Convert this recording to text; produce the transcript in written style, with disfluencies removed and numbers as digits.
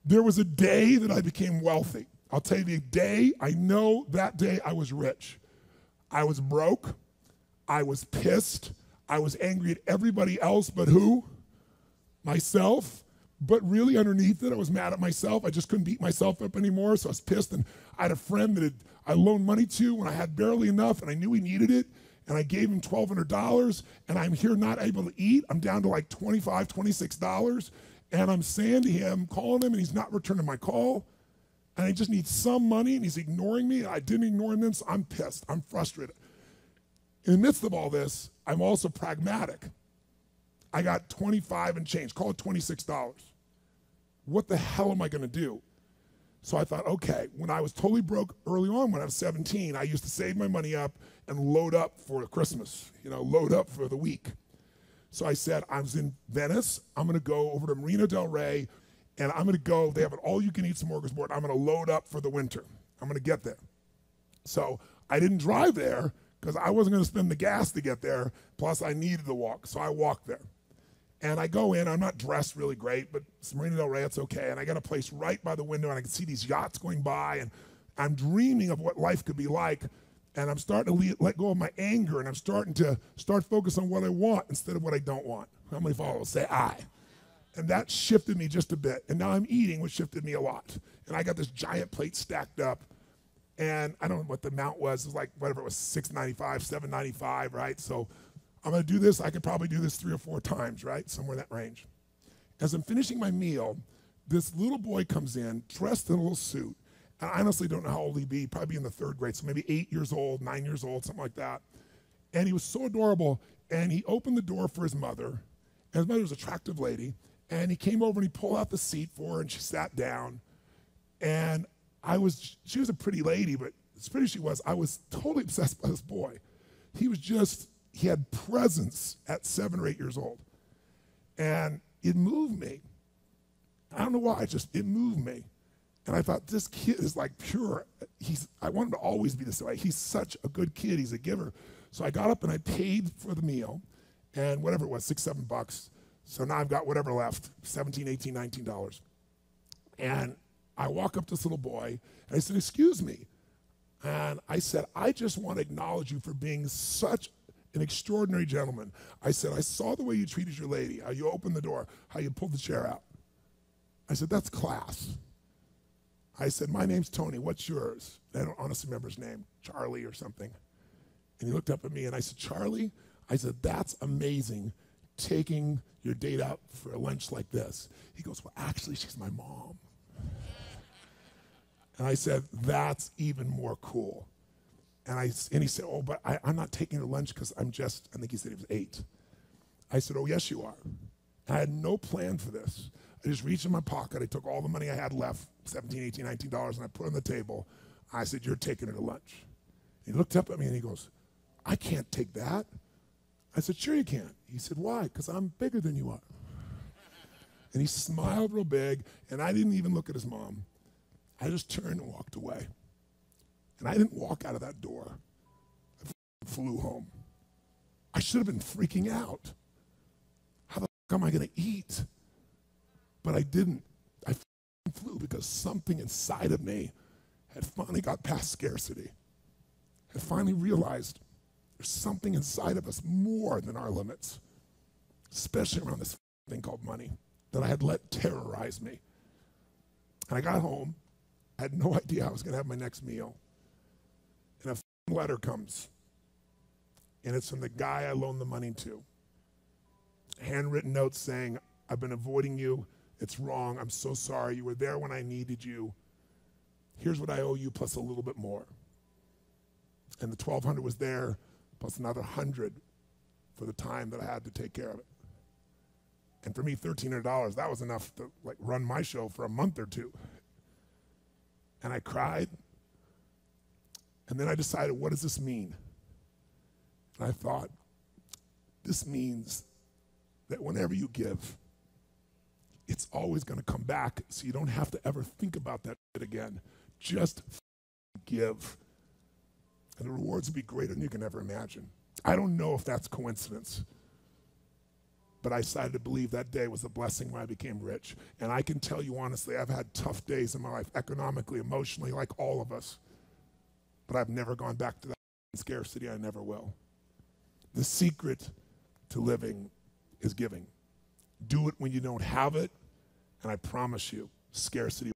There was a day that I became wealthy. I'll tell you the day, I know that day I was rich. I was broke, I was pissed, I was angry at everybody else but who? Myself. But really underneath it, I was mad at myself. I just couldn't beat myself up anymore, so I was pissed. And I had a friend that I loaned money to when I had barely enough, and I knew he needed it, and I gave him $1,200, and I'm here not able to eat. I'm down to like $25, $26, and I'm saying to him, calling him, and he's not returning my call, and I just need some money, and he's ignoring me. I didn't ignore him, so I'm pissed. I'm frustrated. In the midst of all this, I'm also pragmatic. I got 25 and change, call it $26. What the hell am I gonna do? So I thought, okay, when I was totally broke early on, when I was 17, I used to save my money up and load up for Christmas, load up for the week. So I said, I was in Venice, I'm gonna go over to Marina del Rey, and I'm gonna go, they have an all-you-can-eat smorgasbord, I'm gonna load up for the winter. I'm gonna get there. So I didn't drive there, because I wasn't gonna spend the gas to get there, plus I needed to walk, so I walked there. And I go in, I'm not dressed really great, but it's Marina del Rey, it's okay. And I got a place right by the window, and I can see these yachts going by, and I'm dreaming of what life could be like. And I'm starting to let go of my anger, and I'm starting to focus on what I want instead of what I don't want. How many followers say I? And that shifted me just a bit. And now I'm eating, which shifted me a lot. And I got this giant plate stacked up, and I don't know what the amount was. It was like, whatever it was, $6.95, $7.95, right? So I'm gonna do this, I could probably do this 3 or 4 times, right? Somewhere in that range. As I'm finishing my meal, this little boy comes in, dressed in a little suit. And I honestly don't know how old he'd be, probably in the 3rd grade, so maybe 8 years old, 9 years old, something like that. And he was so adorable, and he opened the door for his mother, and his mother was an attractive lady, and he came over and he pulled out the seat for her, and she sat down. And she was a pretty lady, but as pretty as she was, I was totally obsessed by this boy. He had presence at 7 or 8 years old. And it moved me. I don't know why, it moved me. And I thought, this kid is like pure. I want him to always be this way. He's such a good kid, he's a giver. So I got up and I paid for the meal, and whatever it was, $6, $7. So now I've got whatever left, $17, $18, $19. And I walk up to this little boy, and I said, excuse me. And I said, I just want to acknowledge you for being such an extraordinary gentleman. I said, I saw the way you treated your lady, how you opened the door, how you pulled the chair out. I said, that's class. I said, my name's Tony, what's yours? I don't honestly remember his name, Charlie or something. And he looked up at me and I said, Charlie? I said, that's amazing, taking your date out for a lunch like this. He goes, well, actually, she's my mom. And I said, that's even more cool. And he said, oh, but I'm not taking her lunch because I think he said he was 8. I said, oh, yes, you are. And I had no plan for this. I just reached in my pocket. I took all the money I had left, $17, $18, $19, and I put it on the table. I said, you're taking her to lunch. He looked up at me and he goes, I can't take that. I said, sure you can. He said, why? Because I'm bigger than you are. And he smiled real big, and I didn't even look at his mom. I just turned and walked away. And I didn't walk out of that door. I flew home. I should have been freaking out. How the fuck am I gonna eat? But I didn't. I flew because something inside of me had finally got past scarcity. Had finally realized there's something inside of us more than our limits, especially around this thing called money that I had let terrorize me. And I got home. I had no idea I was gonna have my next meal. And a letter comes, and it's from the guy I loaned the money to. Handwritten note saying, I've been avoiding you. It's wrong. I'm so sorry. You were there when I needed you. Here's what I owe you plus a little bit more. And the $1,200 was there plus another $100 for the time that I had to take care of it. And for me, $1,300, that was enough to run my show for a month or two. And I cried. And then I decided, what does this mean? And I thought, this means that whenever you give, it's always gonna come back, so you don't have to ever think about that again. Just give. And the rewards will be greater than you can ever imagine. I don't know if that's coincidence, But I decided to believe that day was a blessing when I became rich. And I can tell you honestly, I've had tough days in my life, economically, emotionally, like all of us. But I've never gone back to that scarcity. I never will. The secret to living is giving. Do it when you don't have it, and I promise you, scarcity